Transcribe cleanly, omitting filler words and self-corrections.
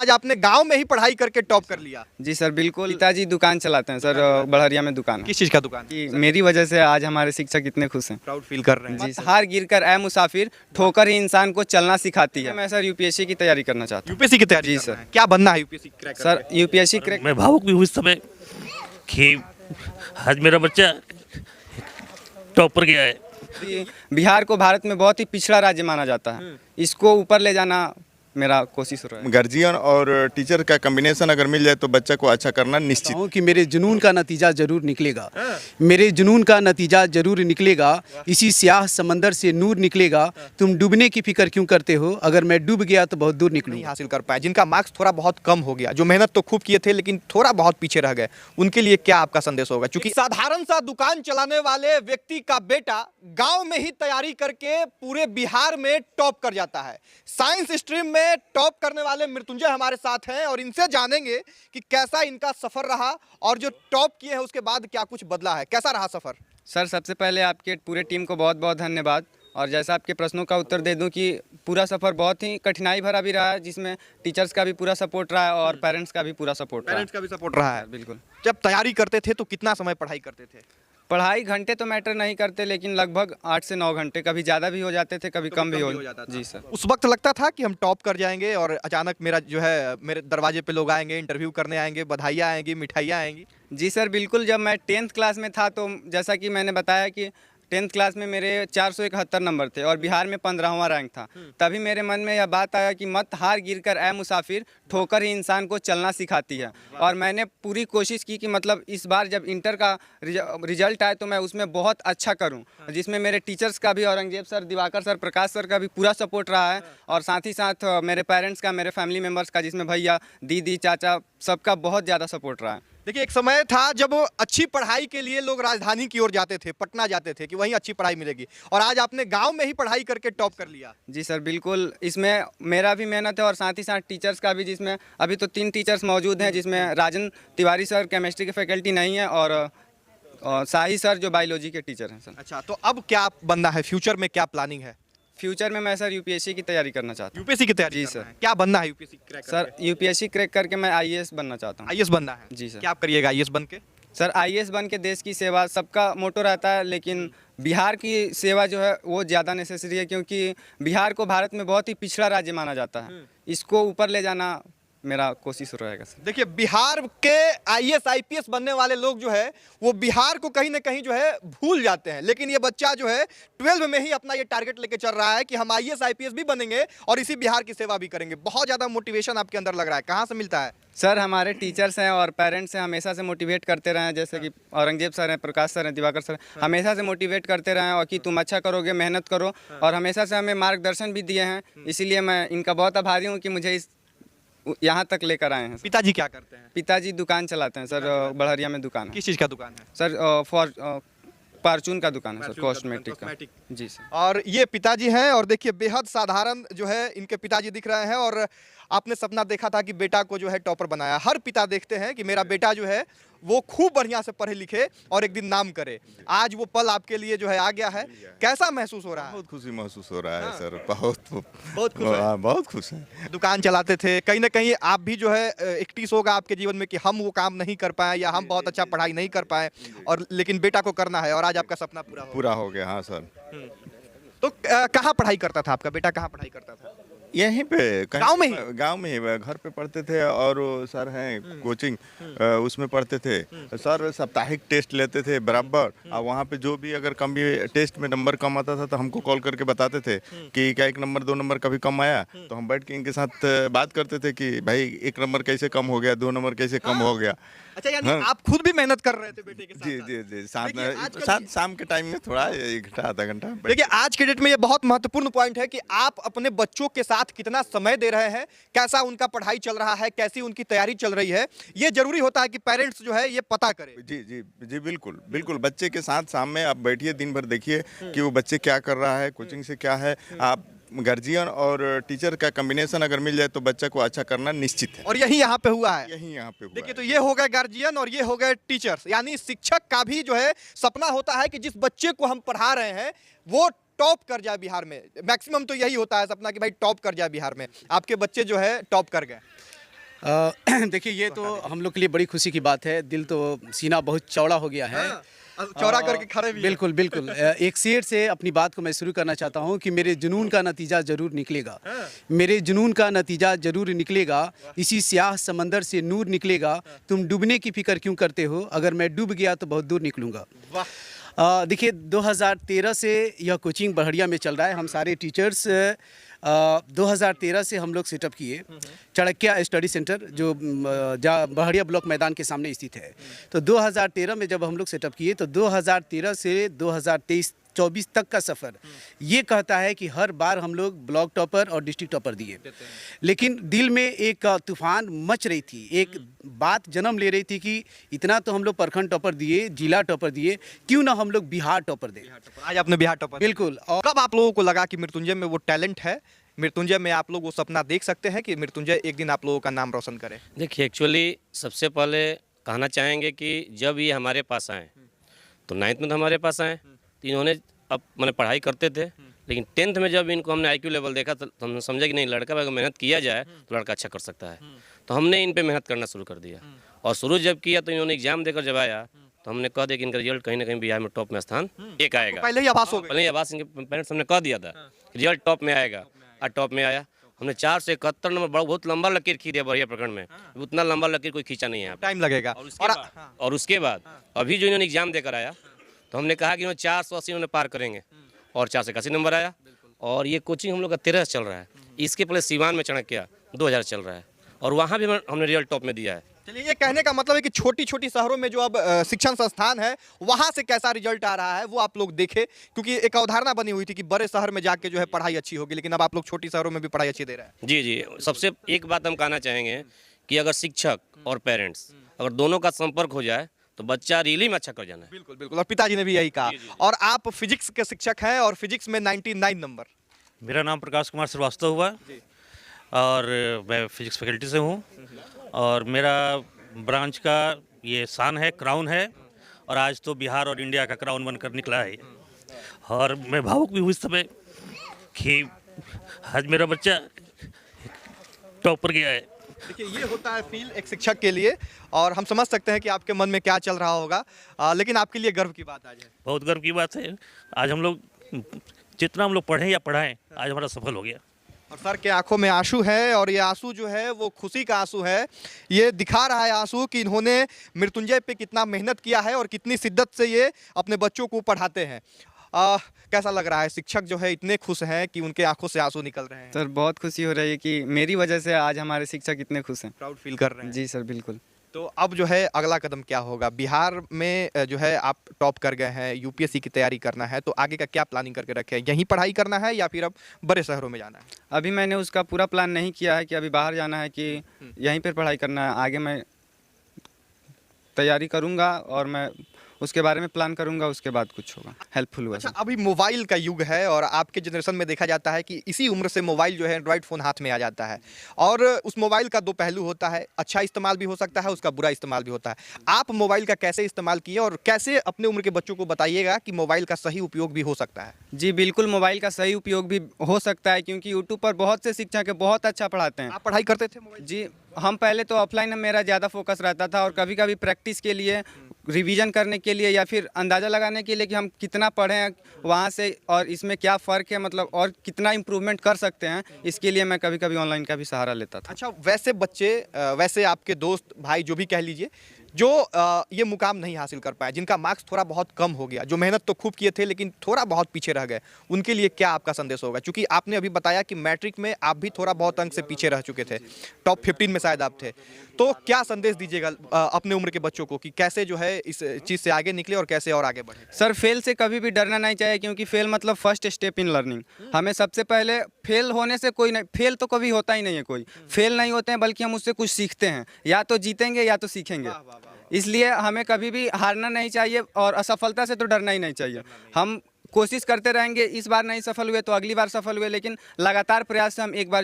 आज आपने गांव में ही पढ़ाई करके टॉप कर लिया। जी सर बिल्कुल। पिताजी दुकान चलाते हैं सर, बड़हरिया में दुकान है। किस चीज़ का दुकान? कि मेरी वजह से आज हमारे शिक्षक इतने खुश हैं। प्राउड फील कर रहे हैं। जी सर। हार गिर कर ऐ मुसाफिर, ठोकर ही इंसान को चलना सिखाती है। मैं सर यूपीएससी की तैयारी करना चाहता हूँ। यूपीएससी की तैयारी जी कर रहे सर। हैं। क्या बनना है UPSC crack sir UPSC crack. मैं भावुक भी हूँ इस समय कि आज मेरा बच्चा टॉप पर गया है। बिहार को भारत में बहुत ही पिछड़ा राज्य माना जाता है, इसको ऊपर ले जाना मेरा कोशिश हो रहा है। गार्जियन और टीचर का कॉम्बिनेशन अगर मिल जाए तो बच्चा को अच्छा करना निश्चित हूँ कि मेरे जुनून का नतीजा जरूर निकलेगा। मेरे जुनून का नतीजा जरूर निकलेगा। इसी स्याह समंदर से नूर निकलेगा। तुम डूबने की फिक्र क्यों करते हो? अगर मैं डूब गया तो बहुत दूर नहीं निकलूंगा। हासिल कर पाए, जिनका मार्क्स थोड़ा बहुत कम हो गया, जो मेहनत तो खूब किए थे लेकिन थोड़ा बहुत पीछे रह गए, उनके लिए क्या आपका संदेश होगा? क्योंकि साधारण सा दुकान चलाने वाले व्यक्ति का बेटा गांव में ही तैयारी करके पूरे बिहार में टॉप कर जाता है। साइंस स्ट्रीम में टॉप करने वाले मृत्युंजय हमारे साथ हैं और इनसे जानेंगे कि कैसा इनका सफर रहा और जो टॉप किए हैं उसके बाद क्या कुछ बदला है। कैसा रहा सफर? सर सबसे पहले आपके पूरे टीम को बहुत बहुत धन्यवाद। और जैसा आपके प्रश्नों का उत्तर दे दूं कि पूरा सफ़र बहुत ही कठिनाई भरा भी रहा है, जिसमें टीचर्स का भी पूरा सपोर्ट रहा है और पेरेंट्स का भी पूरा सपोर्ट रहा है। पेरेंट्स का भी सपोर्ट रहा है। बिल्कुल। जब तैयारी करते थे तो कितना समय पढ़ाई करते थे? पढ़ाई घंटे तो मैटर नहीं करते, लेकिन लगभग 8 से 9 घंटे, कभी ज़्यादा भी हो जाते थे, कभी कम भी हो जाता था। जी सर। उस वक्त लगता था कि हम टॉप कर जाएंगे और अचानक मेरा जो है मेरे दरवाजे पे लोग आएंगे, इंटरव्यू करने आएंगे, बधाइयाँ आएंगी, मिठाइयाँ आएंगी? जी सर बिल्कुल। जब मैं 10th क्लास में था तो जैसा कि मैंने बताया कि 10th क्लास में मेरे 471 नंबर थे और बिहार में 15वां रैंक था। तभी मेरे मन में यह बात आया कि मत हार गिर कर ऐ मुसाफिर, ठोकर ही इंसान को चलना सिखाती है। और मैंने पूरी कोशिश की कि मतलब इस बार जब इंटर का रिजल्ट आए तो मैं उसमें बहुत अच्छा करूं, जिसमें मेरे टीचर्स का भी, औरंगजेब सर, दिवाकर सर, प्रकाश सर का भी पूरा सपोर्ट रहा है। और साथ ही साथ मेरे पेरेंट्स का, मेरे फैमिली मेम्बर्स का, जिसमें भैया, दीदी, चाचा, सबका बहुत ज़्यादा सपोर्ट रहा है। देखिए, एक समय था जब अच्छी पढ़ाई के लिए लोग राजधानी की ओर जाते थे, पटना जाते थे कि वहीं अच्छी पढ़ाई मिलेगी, और आज आपने गांव में ही पढ़ाई करके टॉप कर लिया। जी सर बिल्कुल। इसमें मेरा भी मेहनत है और साथ ही साथ टीचर्स का भी, जिसमें अभी तो 3 टीचर्स मौजूद हैं, जिसमें राजन तिवारी सर केमिस्ट्री के फैकल्टी नहीं है और शाही सर जो बायोलॉजी के टीचर हैं सर। अच्छा, तो अब क्या बनना है? फ्यूचर में क्या प्लानिंग है? फ्यूचर में मैं सर यूपीएससी की तैयारी करना चाहता हूँ। यूपीएससी की तैयारी जी कर रहे सर। हैं। क्या बनना है यूपीएससी क्रैक सर करके? यूपीएससी क्रैक करके मैं आईएएस बनना चाहता हूँ। आईएएस बनना है? जी सर। क्या आप करिएगा आईएएस बन के? सर आईएएस बन के देश की सेवा सबका मोटो रहता है, लेकिन बिहार की सेवा जो है वो ज़्यादा नेसेसरी है, क्योंकि बिहार को भारत में बहुत ही पिछड़ा राज्य माना जाता है, इसको ऊपर ले जाना मेरा कोशिश रहेगा सर। देखिए, बिहार के आईएएस आईपीएस बनने वाले लोग जो है वो बिहार को कहीं ना कहीं जो है भूल जाते हैं, लेकिन ये बच्चा जो है 12 में ही अपना ये टारगेट लेके चल रहा है कि हम आईएएस आईपीएस भी बनेंगे और इसी बिहार की सेवा भी करेंगे। बहुत ज़्यादा मोटिवेशन आपके अंदर लग रहा है, कहाँ से मिलता है? सर हमारे टीचर्स हैं और पेरेंट्स हैं, हमेशा से मोटिवेट करते रहे हैं, जैसे कि औरंगजेब सर हैं, प्रकाश सर हैं, दिवाकर सर हैं, हमेशा से मोटिवेट करते रहे हैं और कि तुम अच्छा करोगे, मेहनत करो, और हमेशा से हमें मार्गदर्शन भी दिए हैं। इसीलिए मैं इनका बहुत आभारी हूँ कि मुझे इस यहाँ तक लेकर आए हैं। पिताजी क्या करते हैं? पिताजी दुकान चलाते हैं सर, बड़हरिया में दुकान है। किस चीज़ का दुकान है? सर फार्चून का दुकान है सर, कॉस्मेटिक का। कॉस्मेटिक। जी सर। और ये पिताजी हैं और देखिए बेहद साधारण जो है इनके पिताजी दिख रहे हैं, और आपने सपना देखा था कि बेटा को जो है टॉपर बनाया। हर पिता देखते हैं कि मेरा बेटा जो है वो खूब बढ़िया से पढ़े लिखे और एक दिन नाम करे। आज वो पल आपके लिए जो है आ गया है, कैसा महसूस हो रहा है? बहुत खुशी महसूस हो रहा है सर। बहुत खुश हैं। हाँ, बहुत खुश है। दुकान चलाते थे, कहीं ना कहीं आप भी जो है एक टीस होगा आपके जीवन में कि हम वो काम नहीं कर पाए या हम बहुत अच्छा पढ़ाई नहीं कर पाए, और लेकिन बेटा को करना है और आज आपका सपना पूरा हो गया। हाँ सर। तो कहाँ पढ़ाई करता था आपका बेटा? कहाँ पढ़ाई करता था? यहीं पे गाँव में ही? गाँव में ही घर पे पढ़ते थे, और सर हैं कोचिंग उसमें पढ़ते थे। सर साप्ताहिक टेस्ट लेते थे बराबर, और वहाँ पे जो भी अगर कम भी टेस्ट में नंबर कम आता था तो हमको कॉल करके बताते थे कि क्या 1 नंबर 2 नंबर कभी कम आया, तो हम बैठ के इनके साथ बात करते थे कि भाई 1 नंबर कैसे कम हो गया, 2 नंबर कैसे कम हो गया। अच्छा, यानी आप खुद भी मेहनत कर रहे थे बेटे के साथ? जी जी जी। देखिए, साथ शाम के टाइम में थोड़ा 1 घंटा आधा घंटा। देखिए, आज के डेट में ये बहुत महत्वपूर्ण पॉइंट है कि आप अपने बच्चों के साथ कितना समय दे रहे हैं, कैसा उनका पढ़ाई चल रहा है, कैसी उनकी तैयारी चल रही है। ये जरूरी होता है कि पेरेंट्स जो है ये पता करें। जी जी जी बिल्कुल बिल्कुल। बच्चे के साथ शाम में आप बैठिए, दिन भर देखिए कि वो बच्चे क्या कर रहा है, कोचिंग से क्या है। आप गार्जियन और टीचर का कॉम्बिनेशन अगर मिल जाए तो बच्चा को अच्छा करना निश्चित है, और यही यहाँ पे हुआ है। यही यहाँ पे हुआ देखिए, है। तो ये हो गए गार्जियन और ये हो गए टीचर्स, यानी शिक्षक का भी जो है सपना होता है कि जिस बच्चे को हम पढ़ा रहे हैं वो टॉप कर जाए बिहार में। मैक्सिमम तो यही होता है सपना कि भाई टॉप कर जाए बिहार में। आपके बच्चे जो है टॉप कर गए। देखिए, ये तो हम लोग के लिए बड़ी खुशी की बात है। दिल तो सीना बहुत चौड़ा हो गया है। चौड़ा करके खड़े भी हैं। बिल्कुल बिल्कुल। एक शेर से अपनी बात को मैं शुरू करना चाहता हूँ कि मेरे जुनून का नतीजा ज़रूर निकलेगा। मेरे जुनून का नतीजा ज़रूर निकलेगा। इसी स्याह समंदर से नूर निकलेगा। तुम डूबने की फिक्र क्यों करते हो? अगर मैं डूब गया तो बहुत दूर निकलूँगा। देखिए, 2013 से यह कोचिंग बड़हरिया में चल रहा है। हम सारे टीचर्स 2013 से हम लोग सेटअप किए चाणक्य स्टडी सेंटर, जो बड़हरिया ब्लॉक मैदान के सामने स्थित है। तो 2013 में जब हम लोग सेटअप किए तो 2013 से 2023-24 तक का सफ़र ये कहता है कि हर बार हम लोग ब्लॉक टॉपर और डिस्ट्रिक्ट टॉपर दिए, लेकिन दिल में एक तूफान मच रही थी। एक बात जन्म ले रही थी कि इतना तो हम लोग प्रखंड टॉपर दिए, जिला टॉपर दिए, क्यों ना हम लोग बिहार टॉपर दें। आज आपने बिहार टॉपर बिल्कुल। और कब आप लोगों को लगा कि मृत्युंजय में वो टैलेंट है, मृत्युंजय में आप लोग वो सपना देख सकते हैं कि मृत्युंजय एक दिन आप लोगों का नाम रोशन करे? देखिए, एक्चुअली सबसे पहले कहना चाहेंगे कि जब ये हमारे पास आए तो 9th में तो हमारे पास आए, तो इन्होंने अब मैंने पढ़ाई करते थे, लेकिन 10th में जब इनको हमने IQ लेवल देखा तो हमने समझा कि नहीं, लड़का अगर मेहनत किया जाए तो लड़का अच्छा कर सकता है। तो हमने इन पे मेहनत करना शुरू कर दिया, और शुरू जब किया तो इन्होंने एग्जाम देकर जब आया तो हमने कह दिया कि इनका रिजल्ट कहीं ना कहीं बिहार में टॉप में स्थान एक आएगा। पहले ही आभास हो गया। पहले ही आवास इनके पेरेंट्स हमने कह दिया था रिजल्ट टॉप में आएगा, और टॉप में आया। हमने 4 से 71 नंबर, बहुत लंबा लकीर खींच दिया बड़िया प्रकरण में। उतना लंबा लकीर कोई खींचा नहीं है। टाइम लगेगा। और उसके बाद अभी जो इन्होंने एग्जाम देकर आया तो हमने कहा कि इन्होंने 480 उन्होंने पार करेंगे, और 481 नंबर आया। और ये कोचिंग हम लोग का 13 चल रहा है। इसके पहले सीवान में चाणक्य 2000 चल रहा है, और वहाँ भी हमने रिजल्ट टॉप में दिया है। चलिए, ये कहने का मतलब है कि छोटी छोटी शहरों में जो अब शिक्षण संस्थान है वहाँ से कैसा रिजल्ट आ रहा है वो आप लोग देखें, क्योंकि एक अवधारणा बनी हुई थी कि बड़े शहर में जाके जो है पढ़ाई अच्छी होगी, लेकिन अब आप लोग छोटी शहरों में भी पढ़ाई अच्छी दे रहे हैं। जी जी, सबसे एक बात हम कहना चाहेंगे कि अगर शिक्षक और पेरेंट्स अगर दोनों का संपर्क हो जाए तो बच्चा रियली में अच्छा कर जाना है। बिल्कुल बिल्कुल। और पिताजी ने भी यही कहा। और आप फिजिक्स के शिक्षक हैं और फिजिक्स में 99 नंबर। मेरा नाम प्रकाश कुमार श्रीवास्तव हुआ, और मैं फिजिक्स फैकल्टी से हूँ, और मेरा ब्रांच का ये शान है, क्राउन है, और आज तो बिहार और इंडिया का क्राउन बनकर निकला है। और मैं भावुक भी हूँ इस समय कि आज मेरा बच्चा टॉपर गया है। देखिए, ये होता है फील एक शिक्षक के लिए, और हम समझ सकते हैं कि आपके मन में क्या चल रहा होगा, लेकिन आपके लिए गर्व की बात आज है। बहुत गर्व की बात है। आज हम लोग जितना हम लोग पढ़ें या पढ़ाएं, आज हमारा सफल हो गया। और सर के आंखों में आंसू है, और ये आंसू जो है वो खुशी का आंसू है। ये दिखा रहा है आंसू कि इन्होंने मृत्युंजय पे कितना मेहनत किया है और कितनी शिद्दत से ये अपने बच्चों को पढ़ाते हैं। कैसा लग रहा है? शिक्षक जो है इतने खुश हैं कि उनके आंखों से आंसू निकल रहे हैं। सर बहुत खुशी हो रही है कि मेरी वजह से आज हमारे शिक्षक इतने खुश हैं। प्राउड फील कर रहे हैं। जी सर, बिल्कुल। तो अब जो है अगला कदम क्या होगा? बिहार में जो है आप टॉप कर गए हैं, यूपीएससी की तैयारी करना है, तो आगे का क्या प्लानिंग करके रखे हैं? यहीं पढ़ाई करना है या फिर अब बड़े शहरों में जाना है? अभी मैंने उसका पूरा प्लान नहीं किया है कि अभी बाहर जाना है कि यहीं पर पढ़ाई करना है। आगे मैं तैयारी करूँगा और मैं उसके बारे में प्लान करूंगा, उसके बाद कुछ होगा। हेल्पफुल हुआ। अच्छा, अभी मोबाइल का युग है और आपके जनरेशन में देखा जाता है कि इसी उम्र से मोबाइल जो है एंड्रॉइड फ़ोन हाथ में आ जाता है, और उस मोबाइल का दो पहलू होता है। अच्छा इस्तेमाल भी हो सकता है, उसका बुरा इस्तेमाल भी होता है। आप मोबाइल का कैसे इस्तेमाल किए और कैसे अपने उम्र के बच्चों को बताइएगा कि मोबाइल का सही उपयोग भी हो सकता है? जी बिल्कुल, मोबाइल का सही उपयोग भी हो सकता है, क्योंकि यूट्यूब पर बहुत से शिक्षक है, बहुत अच्छा पढ़ाते हैं। आप पढ़ाई करते थे मोबाइल? जी, हम पहले तो ऑफलाइन मेरा ज़्यादा फोकस रहता था, और कभी कभी प्रैक्टिस के लिए, रिवीजन करने के लिए, या फिर अंदाज़ा लगाने के लिए कि हम कितना पढ़े हैं वहाँ से और इसमें क्या फ़र्क है, मतलब और कितना इम्प्रूवमेंट कर सकते हैं, इसके लिए मैं कभी कभी ऑनलाइन का भी सहारा लेता था। अच्छा, वैसे बच्चे, वैसे आपके दोस्त भाई जो भी कह लीजिए, जो ये मुकाम नहीं हासिल कर पाए, जिनका मार्क्स थोड़ा बहुत कम हो गया, जो मेहनत तो खूब किए थे लेकिन थोड़ा बहुत पीछे रह गए, उनके लिए क्या आपका संदेश होगा? क्योंकि आपने अभी बताया कि मैट्रिक में आप भी थोड़ा बहुत अंक से पीछे रह चुके थे, टॉप 15 में शायद आप थे, तो क्या संदेश दीजिएगा अपने उम्र के बच्चों को कि कैसे जो है इस चीज़ से आगे निकले और कैसे और आगे बढ़े? सर, फेल से कभी भी डरना नहीं चाहिए, क्योंकि फेल मतलब फर्स्ट स्टेप इन लर्निंग। हमें सबसे पहले फेल होने से कोई नहीं, फेल तो कभी होता ही नहीं है, कोई फेल नहीं होते हैं, बल्कि हम उससे कुछ सीखते हैं, या तो जीतेंगे या तो सीखेंगे। इसलिए हमें कभी भी हारना नहीं चाहिए, और असफलता से तो डरना ही नहीं चाहिए। हम कोशिश करते रहेंगे, इस बार नहीं सफल हुए तो अगली बार सफल हुए, लेकिन लगातार प्रयास से हम एक बार